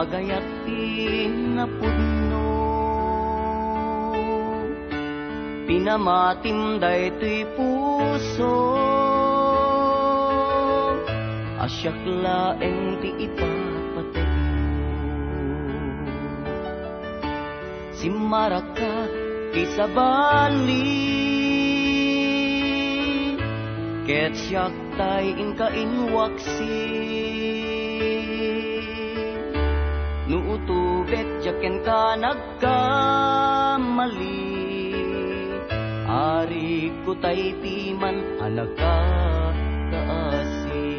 Anagayat tinapudno pinamatim daytoy puso asyak laeng ti ipapatay simaraka kisabali ket siyak tay inkainwaksi nuutubet jaken ka nagkamali ari ko tay timan alaka kaasi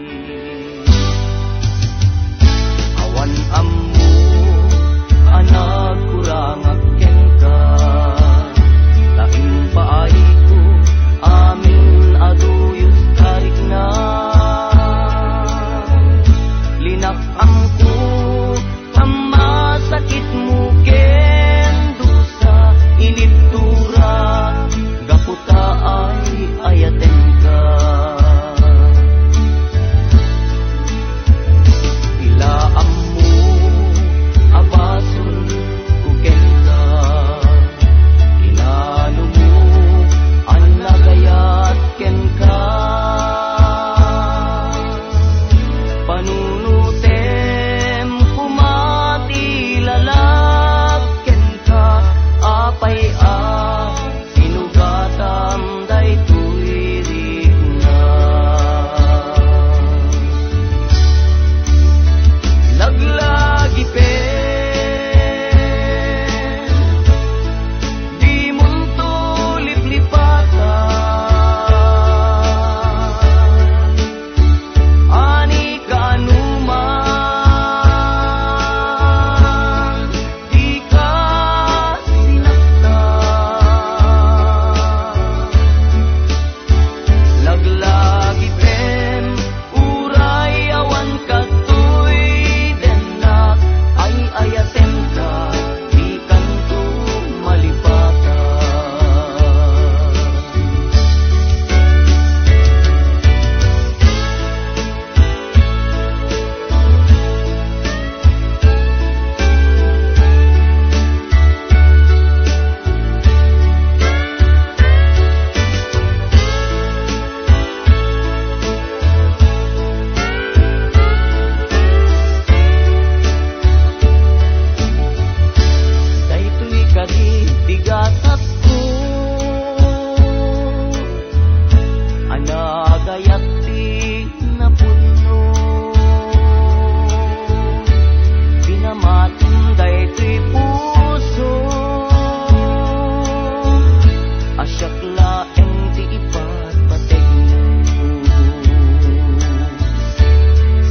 awan ammo anak kurang aken ka laing paay ko amin aduyos tarik na linak amko sakit mo kendo sa inibtura gaputa ay ayaten ka ilaan mo abason kuken ka inano mo ang nagayat ken ka panunutem kumati lalagken ka apay sinugatam daytoy rigna laglagi pen di munto liplipatan ani kanuman di ka sinaktan laglagi pen uray awan katoy denak ay ayaten ka di kanto malipatan daytoy kadi bigasat ko anagayat tinapudno pinamatim daytoy puso asyak laeng ti ipatpateg mo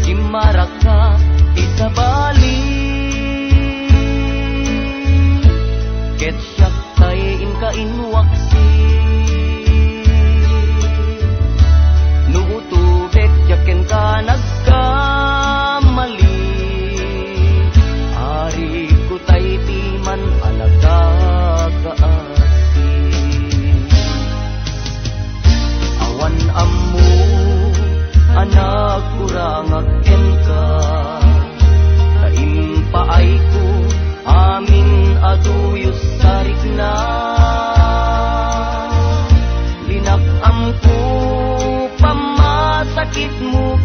simaraka isabali ket siyak tay inkainwaksi nuutubek jaken ka nagkamali ari ko tay timan alaga kaasi awan ammo anak kurang aken ka kaimpaay ko amin aduyos tarik na linak amko pamasakit mo